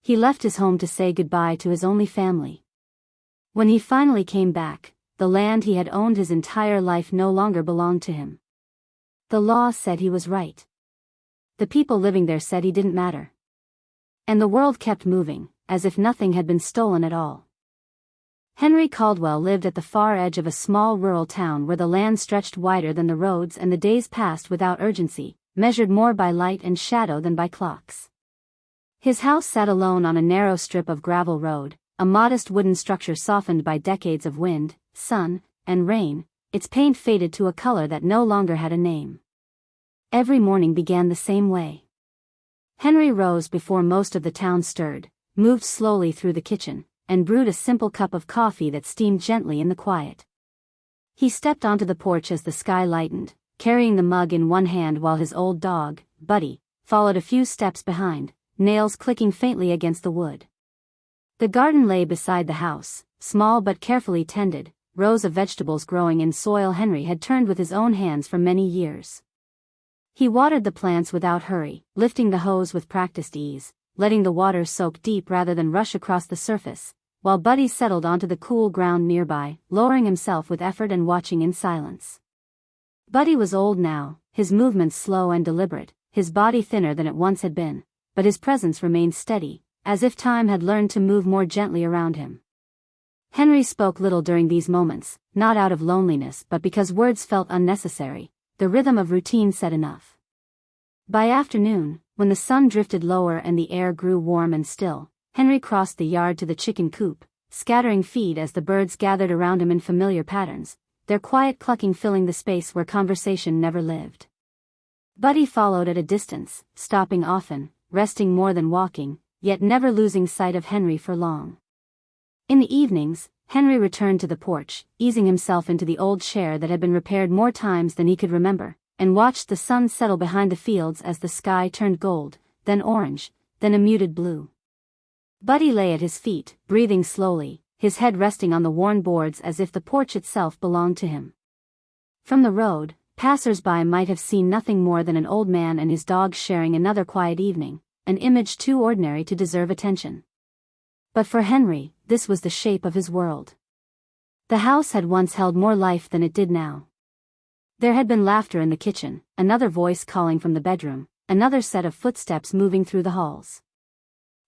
He left his home to say goodbye to his only family. When he finally came back, the land he had owned his entire life no longer belonged to him. The law said he was right. The people living there said he didn't matter. And the world kept moving, as if nothing had been stolen at all. Henry Caldwell lived at the far edge of a small rural town where the land stretched wider than the roads and the days passed without urgency, measured more by light and shadow than by clocks. His house sat alone on a narrow strip of gravel road, a modest wooden structure softened by decades of wind, sun, and rain, its paint faded to a color that no longer had a name. Every morning began the same way. Henry rose before most of the town stirred, moved slowly through the kitchen, and brewed a simple cup of coffee that steamed gently in the quiet. He stepped onto the porch as the sky lightened, carrying the mug in one hand while his old dog, Buddy, followed a few steps behind, nails clicking faintly against the wood. The garden lay beside the house, small but carefully tended, rows of vegetables growing in soil Henry had turned with his own hands for many years. He watered the plants without hurry, lifting the hose with practiced ease, letting the water soak deep rather than rush across the surface, while Buddy settled onto the cool ground nearby, lowering himself with effort and watching in silence. Buddy was old now, his movements slow and deliberate, his body thinner than it once had been, but his presence remained steady, as if time had learned to move more gently around him. Henry spoke little during these moments, not out of loneliness but because words felt unnecessary. The rhythm of routine said enough. By afternoon, when the sun drifted lower and the air grew warm and still, Henry crossed the yard to the chicken coop, scattering feed as the birds gathered around him in familiar patterns, their quiet clucking filling the space where conversation never lived. Buddy followed at a distance, stopping often, resting more than walking, yet never losing sight of Henry for long. In the evenings, Henry returned to the porch, easing himself into the old chair that had been repaired more times than he could remember, and watched the sun settle behind the fields as the sky turned gold, then orange, then a muted blue. Buddy lay at his feet, breathing slowly, his head resting on the worn boards as if the porch itself belonged to him. From the road, passers-by might have seen nothing more than an old man and his dog sharing another quiet evening, an image too ordinary to deserve attention. But for Henry, this was the shape of his world. The house had once held more life than it did now. There had been laughter in the kitchen, another voice calling from the bedroom, another set of footsteps moving through the halls.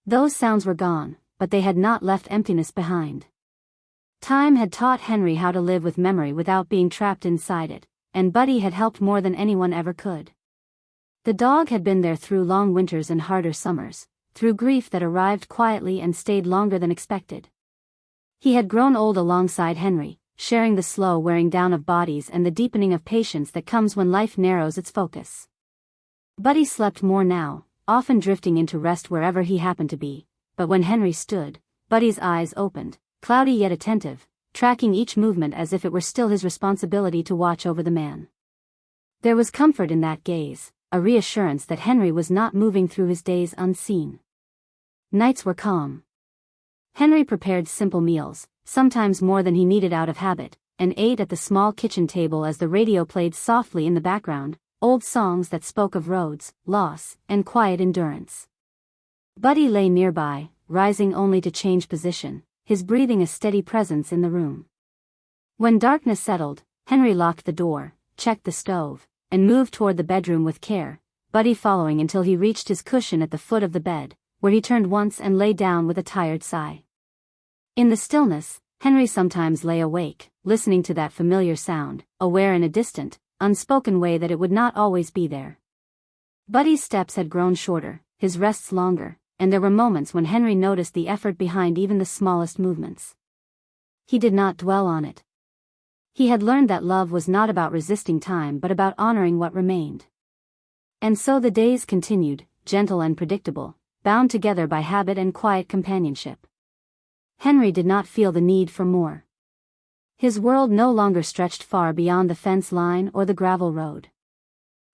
Those sounds were gone, but they had not left emptiness behind. Time had taught Henry how to live with memory without being trapped inside it, and Buddy had helped more than anyone ever could. The dog had been there through long winters and harder summers, through grief that arrived quietly and stayed longer than expected. He had grown old alongside Henry, sharing the slow wearing down of bodies and the deepening of patience that comes when life narrows its focus. Buddy slept more now, often drifting into rest wherever he happened to be, but when Henry stood, Buddy's eyes opened, cloudy yet attentive, tracking each movement as if it were still his responsibility to watch over the man. There was comfort in that gaze, a reassurance that Henry was not moving through his days unseen. Nights were calm. Henry prepared simple meals, sometimes more than he needed out of habit, and ate at the small kitchen table as the radio played softly in the background, old songs that spoke of roads, loss, and quiet endurance. Buddy lay nearby, rising only to change position, his breathing a steady presence in the room. When darkness settled, Henry locked the door, checked the stove, and moved toward the bedroom with care, Buddy following until he reached his cushion at the foot of the bed, where he turned once and lay down with a tired sigh. In the stillness, Henry sometimes lay awake, listening to that familiar sound, aware in a distant, unspoken way that it would not always be there. Buddy's steps had grown shorter, his rests longer, and there were moments when Henry noticed the effort behind even the smallest movements. He did not dwell on it. He had learned that love was not about resisting time but about honoring what remained. And so the days continued, gentle and predictable, bound together by habit and quiet companionship. Henry did not feel the need for more. His world no longer stretched far beyond the fence line or the gravel road.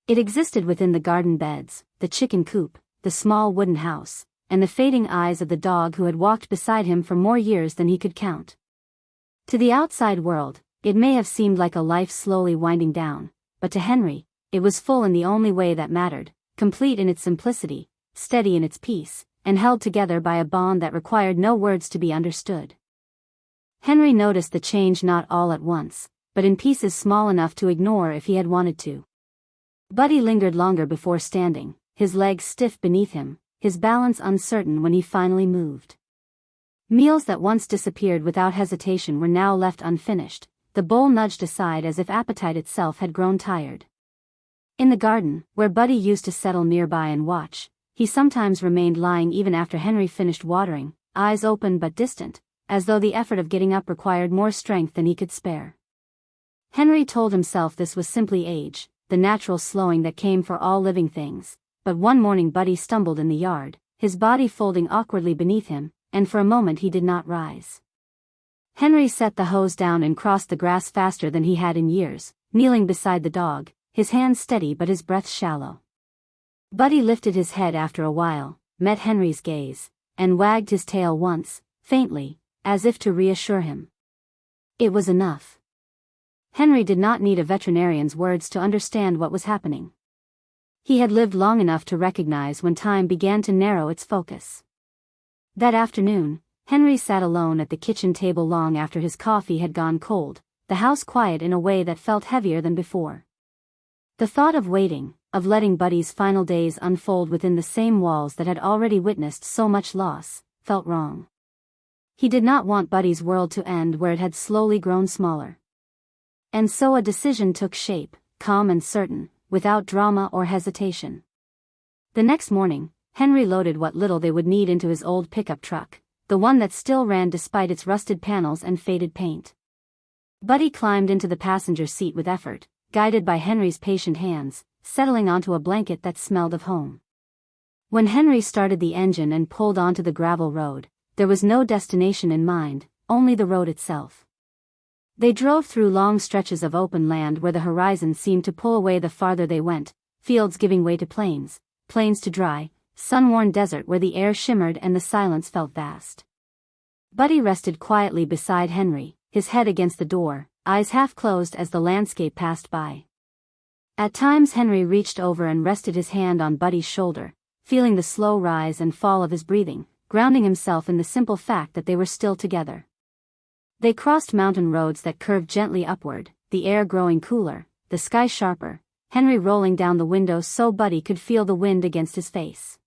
It existed within the garden beds, the chicken coop, the small wooden house, and the fading eyes of the dog who had walked beside him for more years than he could count. To the outside world, it may have seemed like a life slowly winding down, but to Henry, it was full in the only way that mattered, complete in its simplicity, steady in its peace, and held together by a bond that required no words to be understood. Henry noticed the change not all at once, but in pieces small enough to ignore if he had wanted to. Buddy lingered longer before standing, his legs stiff beneath him, his balance uncertain when he finally moved. Meals that once disappeared without hesitation were now left unfinished, the bowl nudged aside as if appetite itself had grown tired. In the garden, where Buddy used to settle nearby and watch, he sometimes remained lying even after Henry finished watering, eyes open but distant, as though the effort of getting up required more strength than he could spare. Henry told himself this was simply age, the natural slowing that came for all living things, but one morning Buddy stumbled in the yard, his body folding awkwardly beneath him, and for a moment he did not rise. Henry set the hose down and crossed the grass faster than he had in years, kneeling beside the dog, his hands steady but his breath shallow. Buddy lifted his head after a while, met Henry's gaze, and wagged his tail once, faintly, as if to reassure him. It was enough. Henry did not need a veterinarian's words to understand what was happening. He had lived long enough to recognize when time began to narrow its focus. That afternoon, Henry sat alone at the kitchen table long after his coffee had gone cold, the house quiet in a way that felt heavier than before. The thought of waiting, of letting Buddy's final days unfold within the same walls that had already witnessed so much loss, felt wrong. He did not want Buddy's world to end where it had slowly grown smaller. And so a decision took shape, calm and certain, without drama or hesitation. The next morning, Henry loaded what little they would need into his old pickup truck, the one that still ran despite its rusted panels and faded paint. Buddy climbed into the passenger seat with effort, guided by Henry's patient hands, settling onto a blanket that smelled of home. When Henry started the engine and pulled onto the gravel road, there was no destination in mind, only the road itself. They drove through long stretches of open land where the horizon seemed to pull away the farther they went, fields giving way to plains, plains to dry, sun-worn desert where the air shimmered and the silence felt vast. Buddy rested quietly beside Henry, his head against the door, eyes half closed as the landscape passed by. At times Henry reached over and rested his hand on Buddy's shoulder, feeling the slow rise and fall of his breathing, grounding himself in the simple fact that they were still together. They crossed mountain roads that curved gently upward, the air growing cooler, the sky sharper, Henry rolling down the window so Buddy could feel the wind against his face.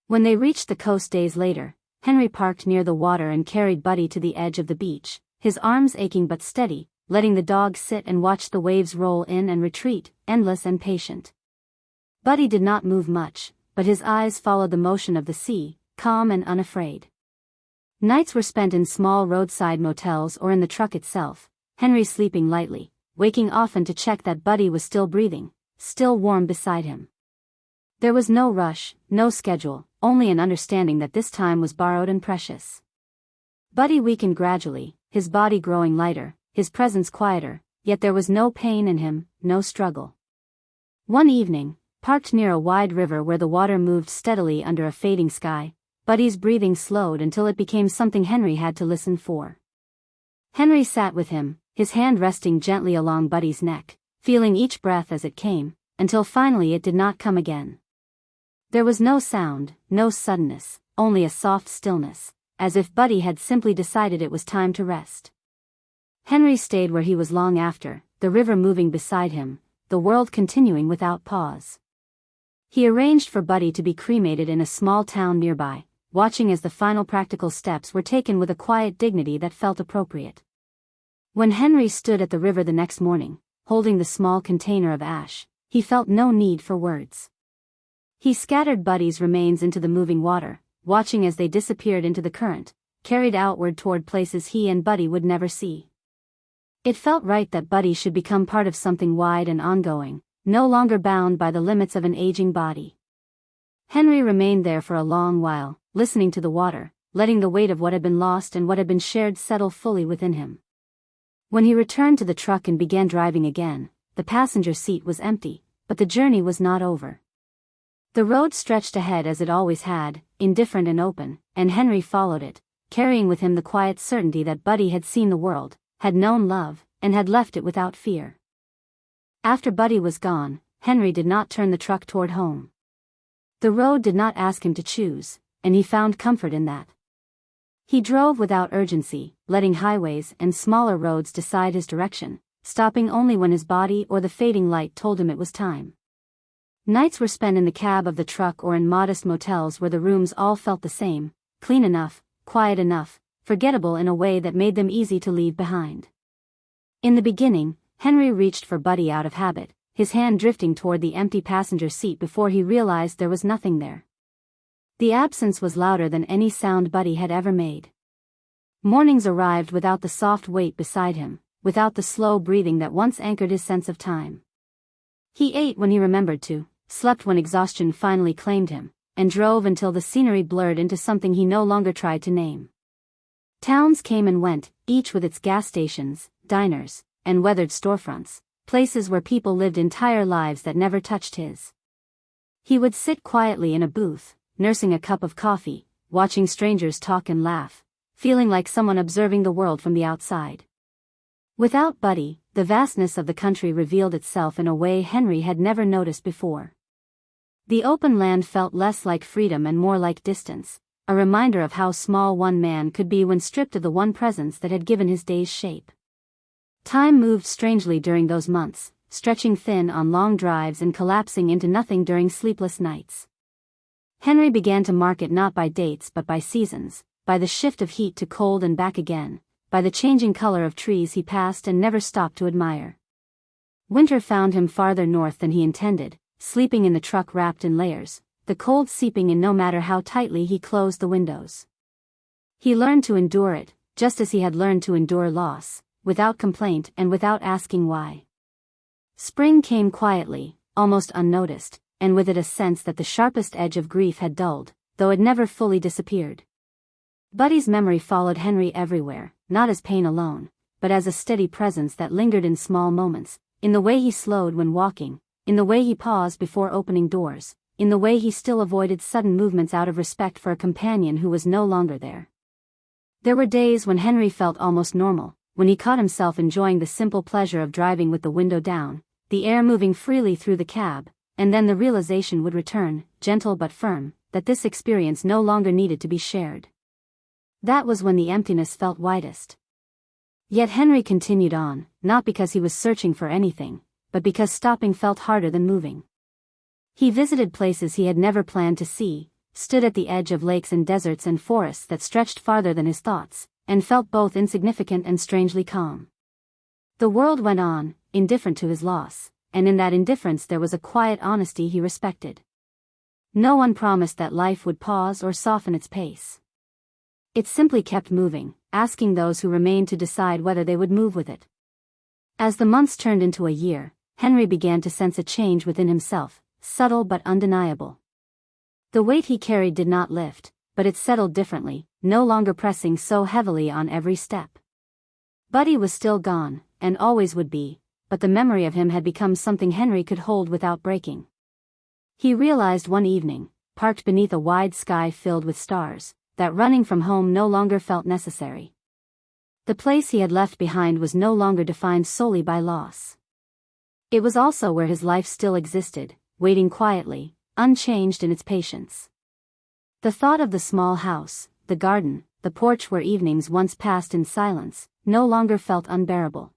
When they reached the coast days later, Henry parked near the water and carried Buddy to the edge of the beach, his arms aching but steady, letting the dog sit and watch the waves roll in and retreat, endless and patient. Buddy did not move much, but his eyes followed the motion of the sea, calm and unafraid. Nights were spent in small roadside motels or in the truck itself, Henry sleeping lightly, waking often to check that Buddy was still breathing, still warm beside him. There was no rush, no schedule, only an understanding that this time was borrowed and precious. Buddy weakened gradually, his body growing lighter, his presence quieter, yet there was no pain in him, no struggle. One evening, parked near a wide river where the water moved steadily under a fading sky, Buddy's breathing slowed until it became something Henry had to listen for. Henry sat with him, his hand resting gently along Buddy's neck, feeling each breath as it came, until finally it did not come again. There was no sound, no suddenness, only a soft stillness, as if Buddy had simply decided it was time to rest. Henry stayed where he was long after, the river moving beside him, the world continuing without pause. He arranged for Buddy to be cremated in a small town nearby, watching as the final practical steps were taken with a quiet dignity that felt appropriate. When Henry stood at the river the next morning, holding the small container of ash, he felt no need for words. He scattered Buddy's remains into the moving water, watching as they disappeared into the current, carried outward toward places he and Buddy would never see. It felt right that Buddy should become part of something wide and ongoing, no longer bound by the limits of an aging body. Henry remained there for a long while, listening to the water, letting the weight of what had been lost and what had been shared settle fully within him. When he returned to the truck and began driving again, the passenger seat was empty, but the journey was not over. The road stretched ahead as it always had, indifferent and open, and Henry followed it, carrying with him the quiet certainty that Buddy had seen the world, had known love, and had left it without fear. After Buddy was gone, Henry did not turn the truck toward home. The road did not ask him to choose, and he found comfort in that. He drove without urgency, letting highways and smaller roads decide his direction, stopping only when his body or the fading light told him it was time. Nights were spent in the cab of the truck or in modest motels where the rooms all felt the same, clean enough, quiet enough, forgettable in a way that made them easy to leave behind. In the beginning, Henry reached for Buddy out of habit, his hand drifting toward the empty passenger seat before he realized there was nothing there. The absence was louder than any sound Buddy had ever made. Mornings arrived without the soft weight beside him, without the slow breathing that once anchored his sense of time. He ate when he remembered to, slept when exhaustion finally claimed him, and drove until the scenery blurred into something he no longer tried to name. Towns came and went, each with its gas stations, diners, and weathered storefronts, places where people lived entire lives that never touched his. He would sit quietly in a booth, nursing a cup of coffee, watching strangers talk and laugh, feeling like someone observing the world from the outside. Without Buddy, the vastness of the country revealed itself in a way Henry had never noticed before. The open land felt less like freedom and more like distance, a reminder of how small one man could be when stripped of the one presence that had given his days shape. Time moved strangely during those months, stretching thin on long drives and collapsing into nothing during sleepless nights. Henry began to mark it not by dates but by seasons, by the shift of heat to cold and back again, by the changing color of trees he passed and never stopped to admire. Winter found him farther north than he intended, sleeping in the truck wrapped in layers, the cold seeping in no matter how tightly he closed the windows. He learned to endure it, just as he had learned to endure loss, without complaint and without asking why. Spring came quietly, almost unnoticed, and with it a sense that the sharpest edge of grief had dulled, though it never fully disappeared. Buddy's memory followed Henry everywhere, not as pain alone, but as a steady presence that lingered in small moments, in the way he slowed when walking, in the way he paused before opening doors, in the way he still avoided sudden movements out of respect for a companion who was no longer there. There were days when Henry felt almost normal, when he caught himself enjoying the simple pleasure of driving with the window down, the air moving freely through the cab, and then the realization would return, gentle but firm, that this experience no longer needed to be shared. That was when the emptiness felt widest. Yet Henry continued on, not because he was searching for anything, but because stopping felt harder than moving. He visited places he had never planned to see, stood at the edge of lakes and deserts and forests that stretched farther than his thoughts, and felt both insignificant and strangely calm. The world went on, indifferent to his loss, and in that indifference there was a quiet honesty he respected. No one promised that life would pause or soften its pace. It simply kept moving, asking those who remained to decide whether they would move with it. As the months turned into a year, Henry began to sense a change within himself, subtle but undeniable. The weight he carried did not lift, but it settled differently, no longer pressing so heavily on every step. Buddy was still gone, and always would be, but the memory of him had become something Henry could hold without breaking. He realized one evening, parked beneath a wide sky filled with stars, that running from home no longer felt necessary. The place he had left behind was no longer defined solely by loss. It was also where his life still existed, waiting quietly, unchanged in its patience. The thought of the small house, the garden, the porch where evenings once passed in silence, no longer felt unbearable.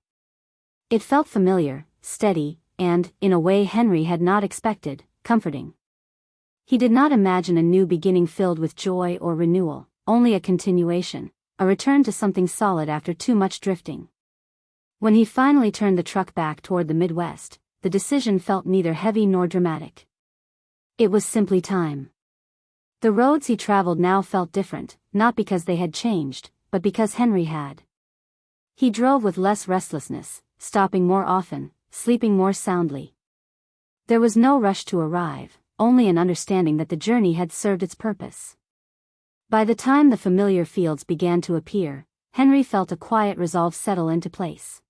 It felt familiar, steady, and, in a way Henry had not expected, comforting. He did not imagine a new beginning filled with joy or renewal, only a continuation, a return to something solid after too much drifting. When he finally turned the truck back toward the Midwest, the decision felt neither heavy nor dramatic. It was simply time. The roads he traveled now felt different, not because they had changed, but because Henry had. He drove with less restlessness, stopping more often, sleeping more soundly. There was no rush to arrive, only an understanding that the journey had served its purpose. By the time the familiar fields began to appear, Henry felt a quiet resolve settle into place.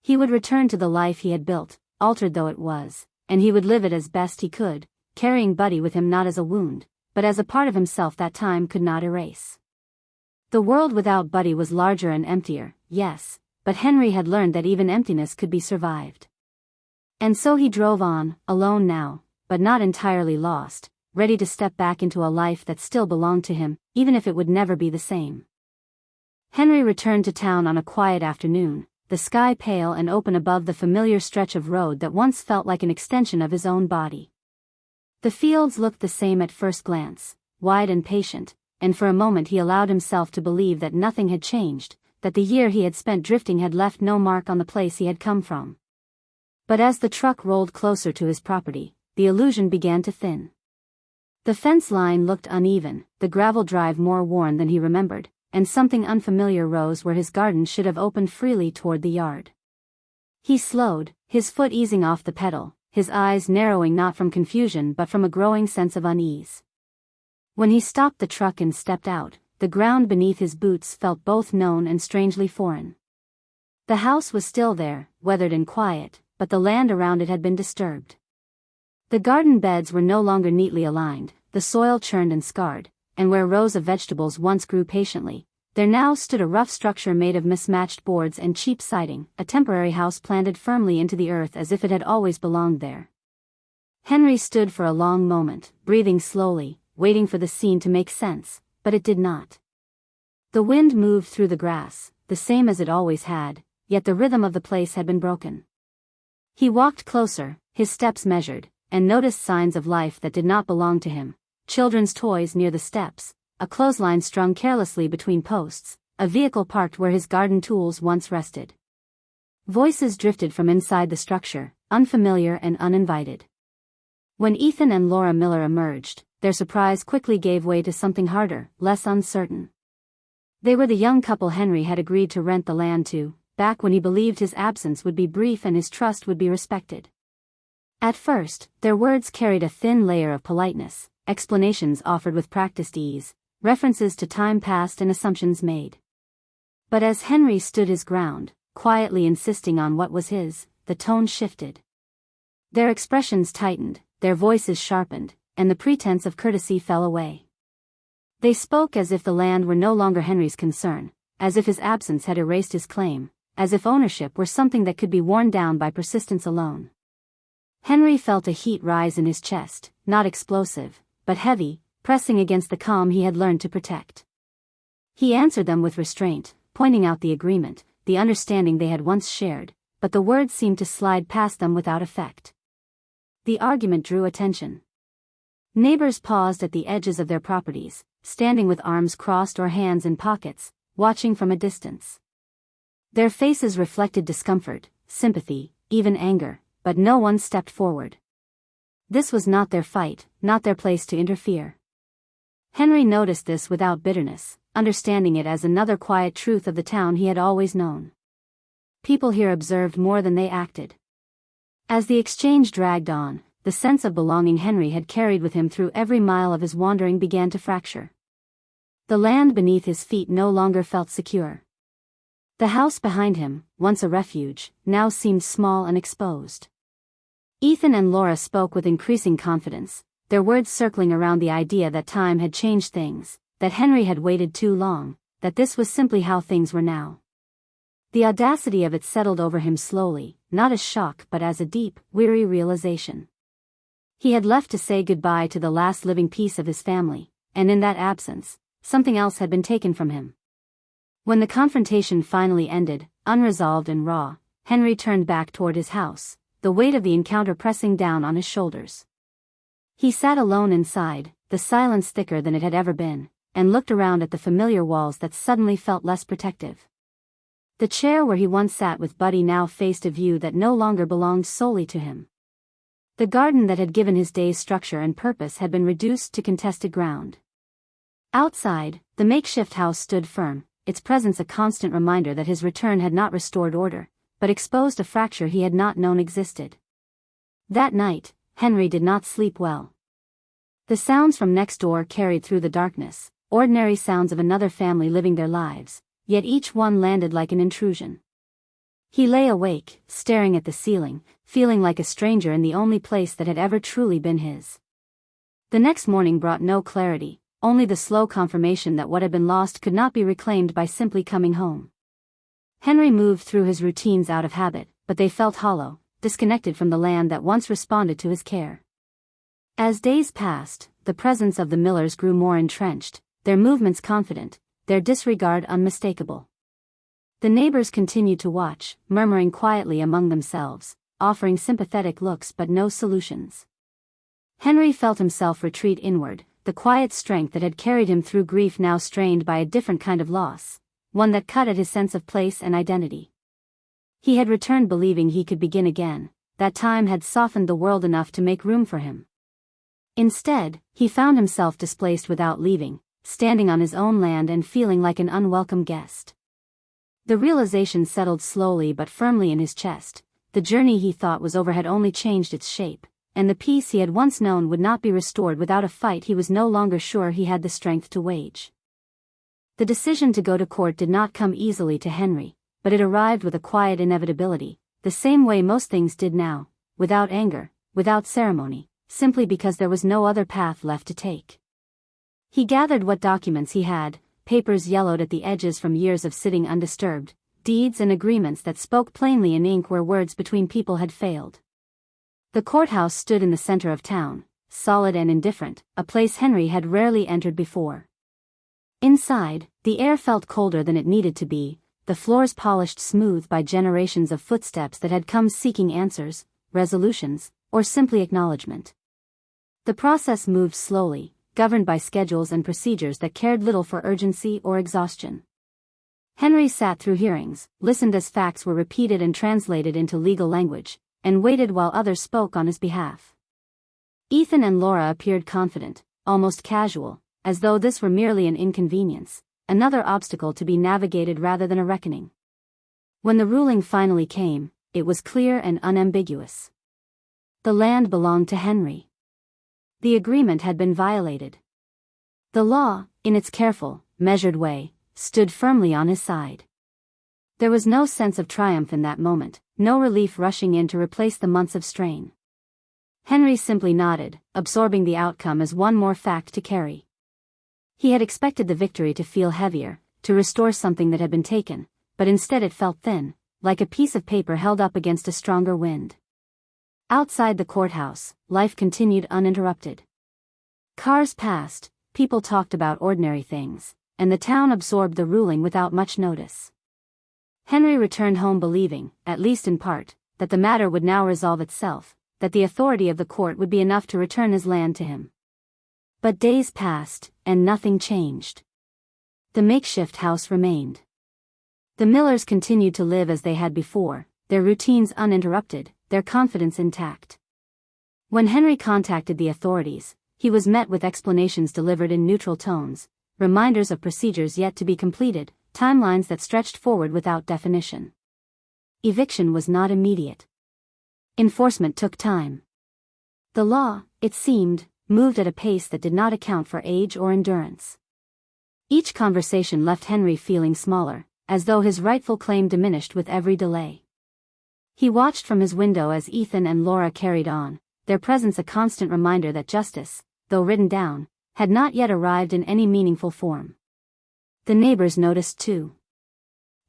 He would return to the life he had built, altered though it was, and he would live it as best he could, carrying Buddy with him not as a wound, but as a part of himself that time could not erase. The world without Buddy was larger and emptier, yes, but Henry had learned that even emptiness could be survived. And so he drove on, alone now, but not entirely lost, ready to step back into a life that still belonged to him, even if it would never be the same. Henry returned to town on a quiet afternoon, the sky pale and open above the familiar stretch of road that once felt like an extension of his own body. The fields looked the same at first glance, wide and patient, and for a moment he allowed himself to believe that nothing had changed, that the year he had spent drifting had left no mark on the place he had come from. But as the truck rolled closer to his property, the illusion began to thin. The fence line looked uneven, the gravel drive more worn than he remembered, and something unfamiliar rose where his garden should have opened freely toward the yard. He slowed, his foot easing off the pedal, his eyes narrowing not from confusion but from a growing sense of unease. When he stopped the truck and stepped out, the ground beneath his boots felt both known and strangely foreign. The house was still there, weathered and quiet, but the land around it had been disturbed. The garden beds were no longer neatly aligned, the soil churned and scarred, and where rows of vegetables once grew patiently, there now stood a rough structure made of mismatched boards and cheap siding, a temporary house planted firmly into the earth as if it had always belonged there. Henry stood for a long moment, breathing slowly, waiting for the scene to make sense, but it did not. The wind moved through the grass, the same as it always had, yet the rhythm of the place had been broken. He walked closer, his steps measured, and noticed signs of life that did not belong to him: children's toys near the steps, a clothesline strung carelessly between posts, a vehicle parked where his garden tools once rested. Voices drifted from inside the structure, unfamiliar and uninvited. When Ethan and Laura Miller emerged, their surprise quickly gave way to something harder, less uncertain. They were the young couple Henry had agreed to rent the land to, back when he believed his absence would be brief and his trust would be respected. At first, their words carried a thin layer of politeness, explanations offered with practiced ease, references to time past and assumptions made. But as Henry stood his ground, quietly insisting on what was his, the tone shifted. Their expressions tightened, their voices sharpened, and the pretense of courtesy fell away. They spoke as if the land were no longer Henry's concern, as if his absence had erased his claim, as if ownership were something that could be worn down by persistence alone. Henry felt a heat rise in his chest, not explosive, but heavy, pressing against the calm he had learned to protect. He answered them with restraint, pointing out the agreement, the understanding they had once shared, but the words seemed to slide past them without effect. The argument drew attention. Neighbors paused at the edges of their properties, standing with arms crossed or hands in pockets, watching from a distance. Their faces reflected discomfort, sympathy, even anger, but no one stepped forward. This was not their fight, not their place to interfere. Henry noticed this without bitterness, understanding it as another quiet truth of the town he had always known. People here observed more than they acted. As the exchange dragged on, the sense of belonging Henry had carried with him through every mile of his wandering began to fracture. The land beneath his feet no longer felt secure. The house behind him, once a refuge, now seemed small and exposed. Ethan and Laura spoke with increasing confidence, their words circling around the idea that time had changed things, that Henry had waited too long, that this was simply how things were now. The audacity of it settled over him slowly, not as shock but as a deep, weary realization. He had left to say goodbye to the last living piece of his family, and in that absence, something else had been taken from him. When the confrontation finally ended, unresolved and raw, Henry turned back toward his house, the weight of the encounter pressing down on his shoulders. He sat alone inside, the silence thicker than it had ever been, and looked around at the familiar walls that suddenly felt less protective. The chair where he once sat with Buddy now faced a view that no longer belonged solely to him. The garden that had given his day's structure and purpose had been reduced to contested ground. Outside, the makeshift house stood firm, its presence a constant reminder that his return had not restored order, but exposed a fracture he had not known existed. That night, Henry did not sleep well. The sounds from next door carried through the darkness, ordinary sounds of another family living their lives, yet each one landed like an intrusion. He lay awake, staring at the ceiling, feeling like a stranger in the only place that had ever truly been his. The next morning brought no clarity, only the slow confirmation that what had been lost could not be reclaimed by simply coming home. Henry moved through his routines out of habit, but they felt hollow, disconnected from the land that once responded to his care. As days passed, the presence of the Millers grew more entrenched, their movements confident, their disregard unmistakable. The neighbors continued to watch, murmuring quietly among themselves, offering sympathetic looks but no solutions. Henry felt himself retreat inward, the quiet strength that had carried him through grief now strained by a different kind of loss, one that cut at his sense of place and identity. He had returned believing he could begin again, that time had softened the world enough to make room for him. Instead, he found himself displaced without leaving, standing on his own land and feeling like an unwelcome guest. The realization settled slowly but firmly in his chest. The journey he thought was over had only changed its shape, and the peace he had once known would not be restored without a fight he was no longer sure he had the strength to wage. The decision to go to court did not come easily to Henry, but it arrived with a quiet inevitability, the same way most things did now, without anger, without ceremony, simply because there was no other path left to take. He gathered what documents he had, papers yellowed at the edges from years of sitting undisturbed, deeds and agreements that spoke plainly in ink where words between people had failed. The courthouse stood in the center of town, solid and indifferent, a place Henry had rarely entered before. Inside, the air felt colder than it needed to be, the floors polished smooth by generations of footsteps that had come seeking answers, resolutions, or simply acknowledgement. The process moved slowly, governed by schedules and procedures that cared little for urgency or exhaustion. Henry sat through hearings, listened as facts were repeated and translated into legal language, and waited while others spoke on his behalf. Ethan and Laura appeared confident, almost casual, as though this were merely an inconvenience, another obstacle to be navigated rather than a reckoning. When the ruling finally came, it was clear and unambiguous. The land belonged to Henry. The agreement had been violated. The law, in its careful, measured way, stood firmly on his side. There was no sense of triumph in that moment, no relief rushing in to replace the months of strain. Henry simply nodded, absorbing the outcome as one more fact to carry. He had expected the victory to feel heavier, to restore something that had been taken, but instead it felt thin, like a piece of paper held up against a stronger wind. Outside the courthouse, life continued uninterrupted. Cars passed, people talked about ordinary things, and the town absorbed the ruling without much notice. Henry returned home believing, at least in part, that the matter would now resolve itself, that the authority of the court would be enough to return his land to him. But days passed, and nothing changed. The makeshift house remained. The Millers continued to live as they had before, their routines uninterrupted, their confidence intact. When Henry contacted the authorities, he was met with explanations delivered in neutral tones, reminders of procedures yet to be completed, timelines that stretched forward without definition. Eviction was not immediate. Enforcement took time. The law, it seemed, moved at a pace that did not account for age or endurance. Each conversation left Henry feeling smaller, as though his rightful claim diminished with every delay. He watched from his window as Ethan and Laura carried on, their presence a constant reminder that justice, though written down, had not yet arrived in any meaningful form. The neighbors noticed too.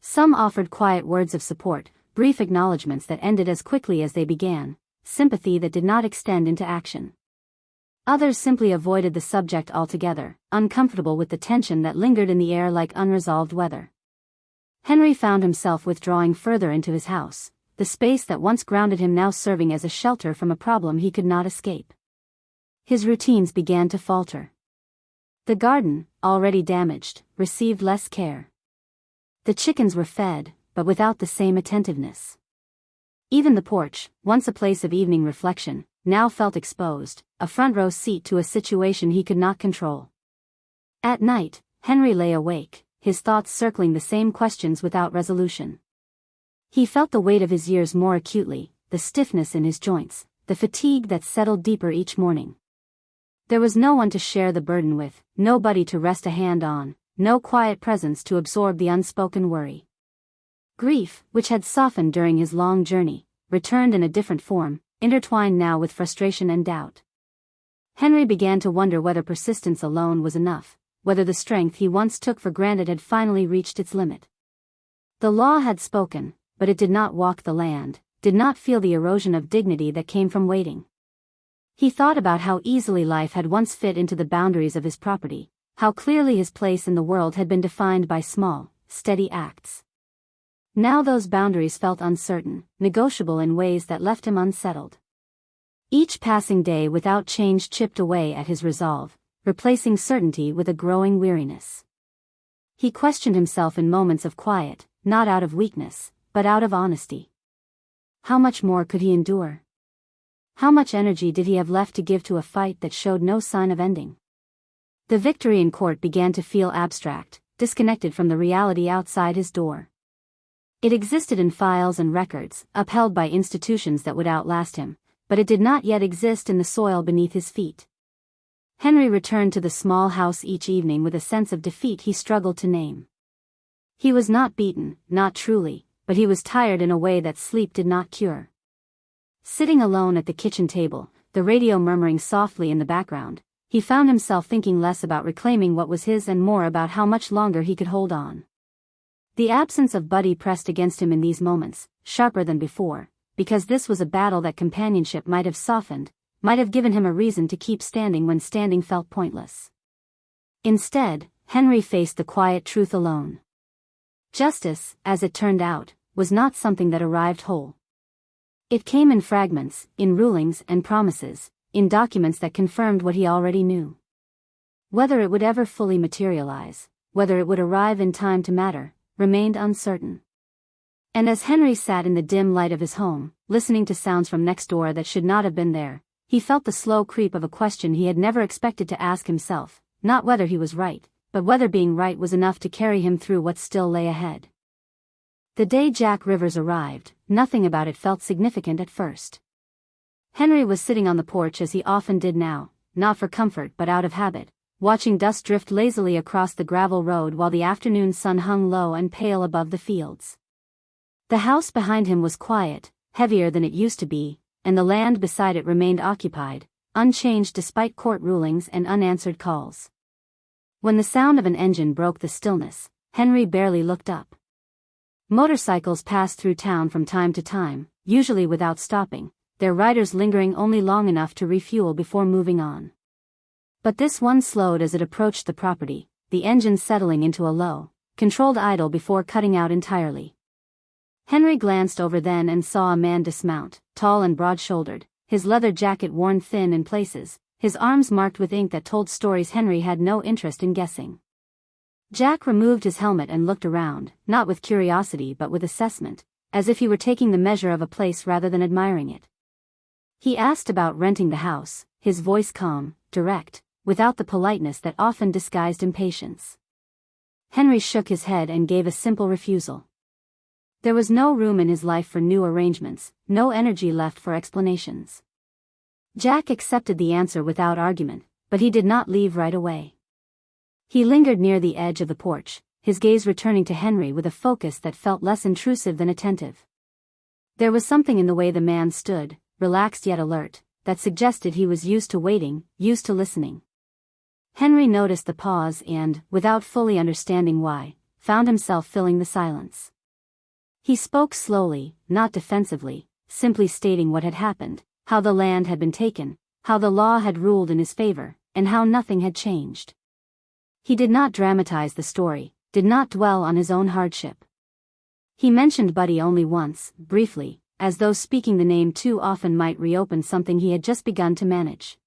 Some offered quiet words of support, brief acknowledgments that ended as quickly as they began, sympathy that did not extend into action. Others simply avoided the subject altogether, uncomfortable with the tension that lingered in the air like unresolved weather. Henry found himself withdrawing further into his house, the space that once grounded him now serving as a shelter from a problem he could not escape. His routines began to falter. The garden, already damaged, received less care. The chickens were fed, but without the same attentiveness. Even the porch, once a place of evening reflection, now felt exposed, a front-row seat to a situation he could not control. At night, Henry lay awake, his thoughts circling the same questions without resolution. He felt the weight of his years more acutely, the stiffness in his joints, the fatigue that settled deeper each morning. There was no one to share the burden with, nobody to rest a hand on, no quiet presence to absorb the unspoken worry. Grief, which had softened during his long journey, returned in a different form, intertwined now with frustration and doubt. Henry began to wonder whether persistence alone was enough, whether the strength he once took for granted had finally reached its limit. The law had spoken, but it did not walk the land, did not feel the erosion of dignity that came from waiting. He thought about how easily life had once fit into the boundaries of his property, how clearly his place in the world had been defined by small, steady acts. Now those boundaries felt uncertain, negotiable in ways that left him unsettled. Each passing day without change chipped away at his resolve, replacing certainty with a growing weariness. He questioned himself in moments of quiet, not out of weakness, but out of honesty. How much more could he endure? How much energy did he have left to give to a fight that showed no sign of ending? The victory in court began to feel abstract, disconnected from the reality outside his door. It existed in files and records, upheld by institutions that would outlast him, but it did not yet exist in the soil beneath his feet. Henry returned to the small house each evening with a sense of defeat he struggled to name. He was not beaten, not truly, but he was tired in a way that sleep did not cure. Sitting alone at the kitchen table, the radio murmuring softly in the background, he found himself thinking less about reclaiming what was his and more about how much longer he could hold on. The absence of Buddy pressed against him in these moments, sharper than before, because this was a battle that companionship might have softened, might have given him a reason to keep standing when standing felt pointless. Instead, Henry faced the quiet truth alone. Justice, as it turned out, was not something that arrived whole. It came in fragments, in rulings and promises, in documents that confirmed what he already knew. Whether it would ever fully materialize, whether it would arrive in time to matter, remained uncertain. And as Henry sat in the dim light of his home, listening to sounds from next door that should not have been there, he felt the slow creep of a question he had never expected to ask himself, not whether he was right, but whether being right was enough to carry him through what still lay ahead. The day Jack Rivers arrived, nothing about it felt significant at first. Henry was sitting on the porch as he often did now, not for comfort but out of habit, watching dust drift lazily across the gravel road while the afternoon sun hung low and pale above the fields. The house behind him was quiet, heavier than it used to be, and the land beside it remained occupied, unchanged despite court rulings and unanswered calls. When the sound of an engine broke the stillness, Henry barely looked up. Motorcycles passed through town from time to time, usually without stopping, their riders lingering only long enough to refuel before moving on. But this one slowed as it approached the property, the engine settling into a low, controlled idle before cutting out entirely. Henry glanced over then and saw a man dismount, tall and broad-shouldered, his leather jacket worn thin in places, his arms marked with ink that told stories Henry had no interest in guessing. Jack removed his helmet and looked around, not with curiosity but with assessment, as if he were taking the measure of a place rather than admiring it. He asked about renting the house, his voice calm, direct, without the politeness that often disguised impatience. Henry shook his head and gave a simple refusal. There was no room in his life for new arrangements, no energy left for explanations. Jack accepted the answer without argument, but he did not leave right away. He lingered near the edge of the porch, his gaze returning to Henry with a focus that felt less intrusive than attentive. There was something in the way the man stood, relaxed yet alert, that suggested he was used to waiting, used to listening. Henry noticed the pause and, without fully understanding why, found himself filling the silence. He spoke slowly, not defensively, simply stating what had happened, how the land had been taken, how the law had ruled in his favor, and how nothing had changed. He did not dramatize the story, did not dwell on his own hardship. He mentioned Buddy only once, briefly, as though speaking the name too often might reopen something he had just begun to manage.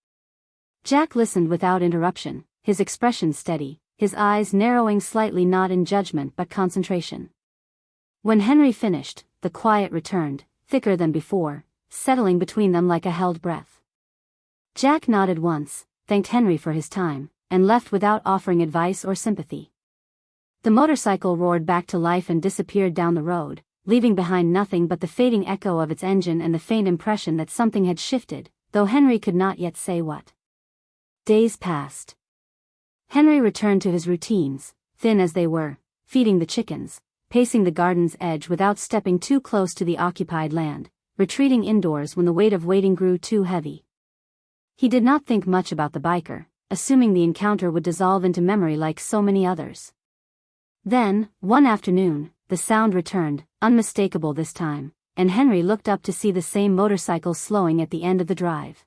Jack listened without interruption, his expression steady, his eyes narrowing slightly not in judgment but concentration. When Henry finished, the quiet returned, thicker than before, settling between them like a held breath. Jack nodded once, thanked Henry for his time, and left without offering advice or sympathy. The motorcycle roared back to life and disappeared down the road, leaving behind nothing but the fading echo of its engine and the faint impression that something had shifted, though Henry could not yet say what. Days passed. Henry returned to his routines, thin as they were, feeding the chickens, pacing the garden's edge without stepping too close to the occupied land, retreating indoors when the weight of waiting grew too heavy. He did not think much about the biker, assuming the encounter would dissolve into memory like so many others. Then, one afternoon, the sound returned, unmistakable this time, and Henry looked up to see the same motorcycle slowing at the end of the drive.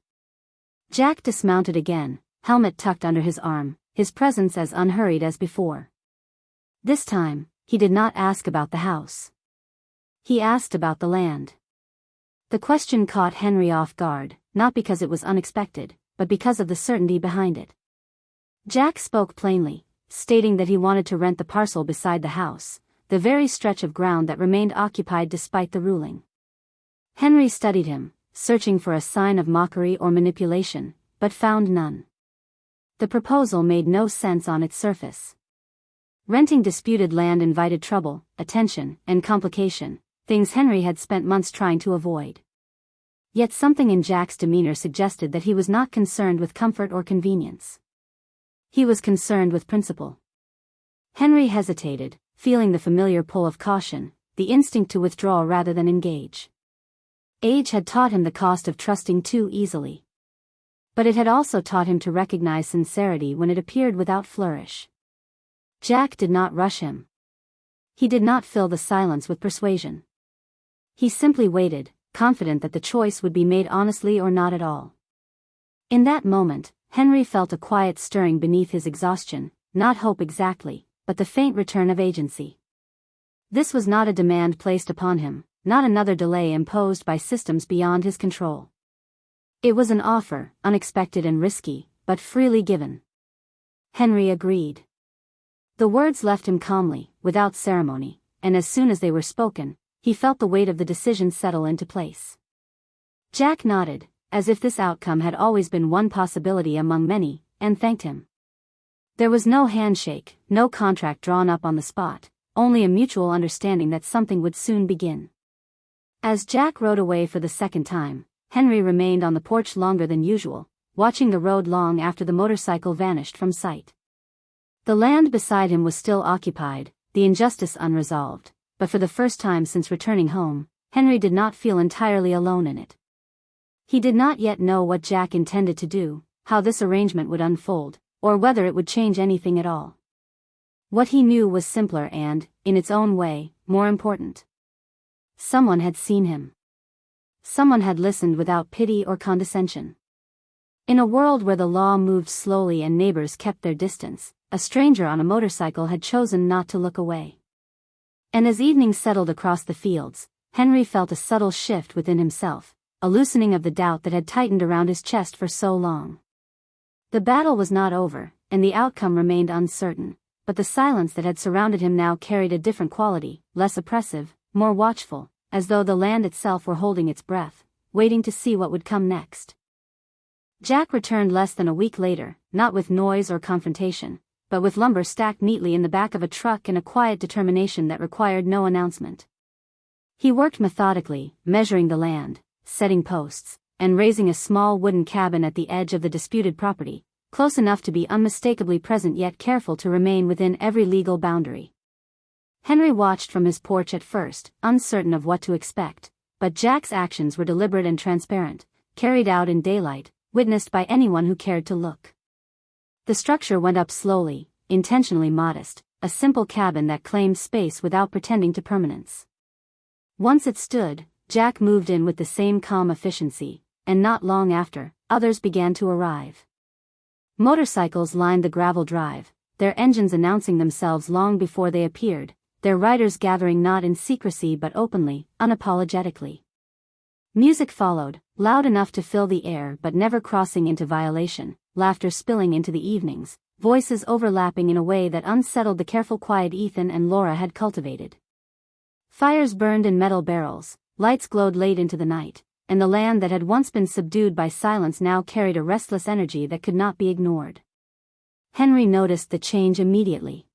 Jack dismounted again, helmet tucked under his arm, his presence as unhurried as before. This time, he did not ask about the house. He asked about the land. The question caught Henry off guard, not because it was unexpected, but because of the certainty behind it. Jack spoke plainly, stating that he wanted to rent the parcel beside the house, the very stretch of ground that remained occupied despite the ruling. Henry studied him, searching for a sign of mockery or manipulation, but found none. The proposal made no sense on its surface. Renting disputed land invited trouble, attention, and complication, things Henry had spent months trying to avoid. Yet something in Jack's demeanor suggested that he was not concerned with comfort or convenience. He was concerned with principle. Henry hesitated, feeling the familiar pull of caution, the instinct to withdraw rather than engage. Age had taught him the cost of trusting too easily. But it had also taught him to recognize sincerity when it appeared without flourish. Jack did not rush him. He did not fill the silence with persuasion. He simply waited, confident that the choice would be made honestly or not at all. In that moment, Henry felt a quiet stirring beneath his exhaustion, not hope exactly, but the faint return of agency. This was not a demand placed upon him, not another delay imposed by systems beyond his control. It was an offer, unexpected and risky, but freely given. Henry agreed. The words left him calmly, without ceremony, and as soon as they were spoken, he felt the weight of the decision settle into place. Jack nodded, as if this outcome had always been one possibility among many, and thanked him. There was no handshake, no contract drawn up on the spot, only a mutual understanding that something would soon begin. As Jack rode away for the second time, Henry remained on the porch longer than usual, watching the road long after the motorcycle vanished from sight. The land beside him was still occupied, the injustice unresolved, but for the first time since returning home, Henry did not feel entirely alone in it. He did not yet know what Jack intended to do, how this arrangement would unfold, or whether it would change anything at all. What he knew was simpler and, in its own way, more important. Someone had seen him. Someone had listened without pity or condescension. In a world where the law moved slowly and neighbors kept their distance, a stranger on a motorcycle had chosen not to look away. And as evening settled across the fields, Henry felt a subtle shift within himself, a loosening of the doubt that had tightened around his chest for so long. The battle was not over, and the outcome remained uncertain, but the silence that had surrounded him now carried a different quality, less oppressive, more watchful, as though the land itself were holding its breath, waiting to see what would come next. Jack returned less than a week later, not with noise or confrontation, but with lumber stacked neatly in the back of a truck and a quiet determination that required no announcement. He worked methodically, measuring the land, setting posts, and raising a small wooden cabin at the edge of the disputed property, close enough to be unmistakably present yet careful to remain within every legal boundary. Henry watched from his porch at first, uncertain of what to expect, but Jack's actions were deliberate and transparent, carried out in daylight, witnessed by anyone who cared to look. The structure went up slowly, intentionally modest, a simple cabin that claimed space without pretending to permanence. Once it stood, Jack moved in with the same calm efficiency, and not long after, others began to arrive. Motorcycles lined the gravel drive, their engines announcing themselves long before they appeared, their riders gathering not in secrecy but openly, unapologetically. Music followed, loud enough to fill the air but never crossing into violation, laughter spilling into the evenings, voices overlapping in a way that unsettled the careful quiet Ethan and Laura had cultivated. Fires burned in metal barrels, lights glowed late into the night, and the land that had once been subdued by silence now carried a restless energy that could not be ignored. Henry noticed the change immediately.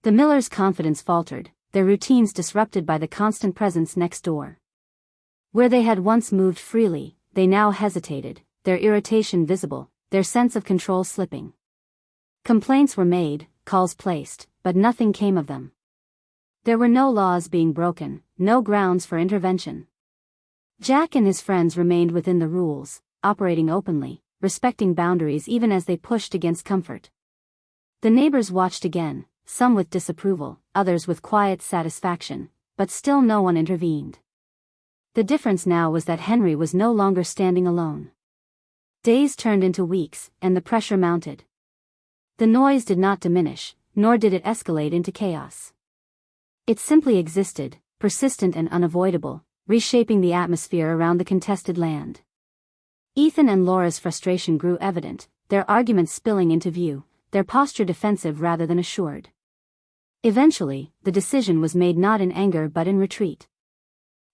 The Millers' confidence faltered, their routines disrupted by the constant presence next door. Where they had once moved freely, they now hesitated, their irritation visible, their sense of control slipping. Complaints were made, calls placed, but nothing came of them. There were no laws being broken, no grounds for intervention. Jack and his friends remained within the rules, operating openly, respecting boundaries even as they pushed against comfort. The neighbors watched again, some with disapproval, others with quiet satisfaction, but still no one intervened. The difference now was that Henry was no longer standing alone. Days turned into weeks, and the pressure mounted. The noise did not diminish, nor did it escalate into chaos. It simply existed, persistent and unavoidable, reshaping the atmosphere around the contested land. Ethan and Laura's frustration grew evident, their arguments spilling into view, their posture defensive rather than assured. Eventually, the decision was made not in anger but in retreat.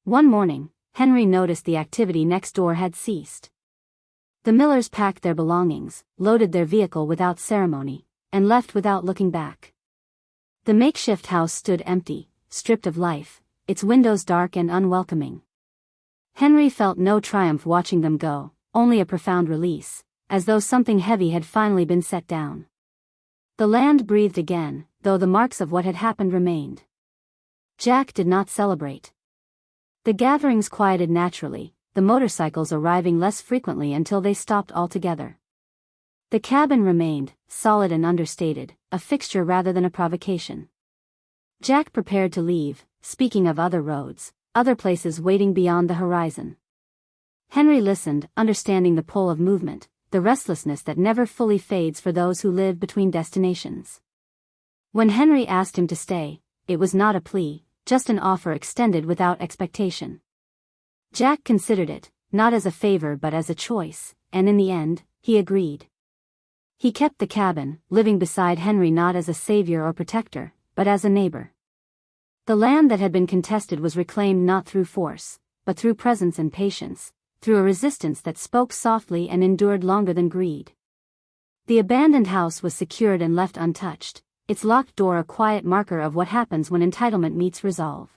One morning, Henry noticed the activity next door had ceased. The Millers packed their belongings, loaded their vehicle without ceremony, and left without looking back. The makeshift house stood empty, stripped of life, its windows dark and unwelcoming. Henry felt no triumph watching them go, only a profound release, as though something heavy had finally been set down. The land breathed again, though the marks of what had happened remained. Jack did not celebrate. The gatherings quieted naturally, the motorcycles arriving less frequently until they stopped altogether. The cabin remained, solid and understated, a fixture rather than a provocation. Jack prepared to leave, speaking of other roads, other places waiting beyond the horizon. Henry listened, understanding the pull of movement, the restlessness that never fully fades for those who live between destinations. When Henry asked him to stay, it was not a plea, just an offer extended without expectation. Jack considered it, not as a favor but as a choice, and in the end, he agreed. He kept the cabin, living beside Henry not as a savior or protector, but as a neighbor. The land that had been contested was reclaimed not through force, but through presence and patience, through a resistance that spoke softly and endured longer than greed. The abandoned house was secured and left untouched, its locked door a quiet marker of what happens when entitlement meets resolve.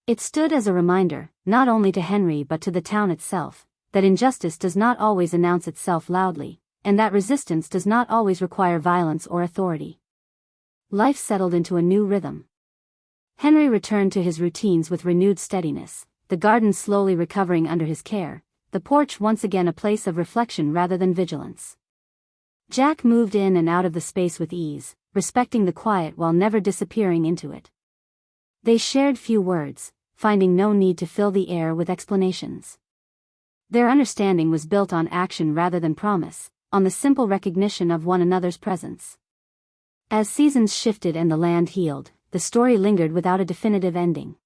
It stood as a reminder, not only to Henry but to the town itself, that injustice does not always announce itself loudly, and that resistance does not always require violence or authority. Life settled into a new rhythm. Henry returned to his routines with renewed steadiness, the garden slowly recovering under his care, the porch once again a place of reflection rather than vigilance. Jack moved in and out of the space with ease, respecting the quiet while never disappearing into it. They shared few words, finding no need to fill the air with explanations. Their understanding was built on action rather than promise, on the simple recognition of one another's presence. As seasons shifted and the land healed, the story lingered without a definitive ending.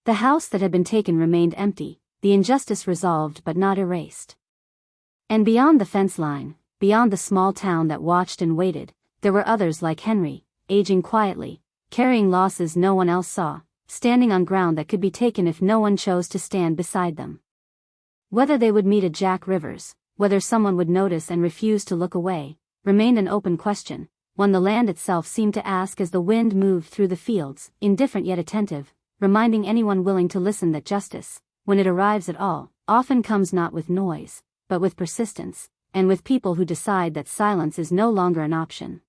The house that had been taken remained empty, the injustice resolved but not erased. And beyond the fence line, beyond the small town that watched and waited, there were others like Henry, aging quietly, carrying losses no one else saw, standing on ground that could be taken if no one chose to stand beside them. Whether they would meet a Jack Rivers, whether someone would notice and refuse to look away, remained an open question, one the land itself seemed to ask as the wind moved through the fields, indifferent yet attentive, reminding anyone willing to listen that justice, when it arrives at all, often comes not with noise, but with persistence, and with people who decide that silence is no longer an option.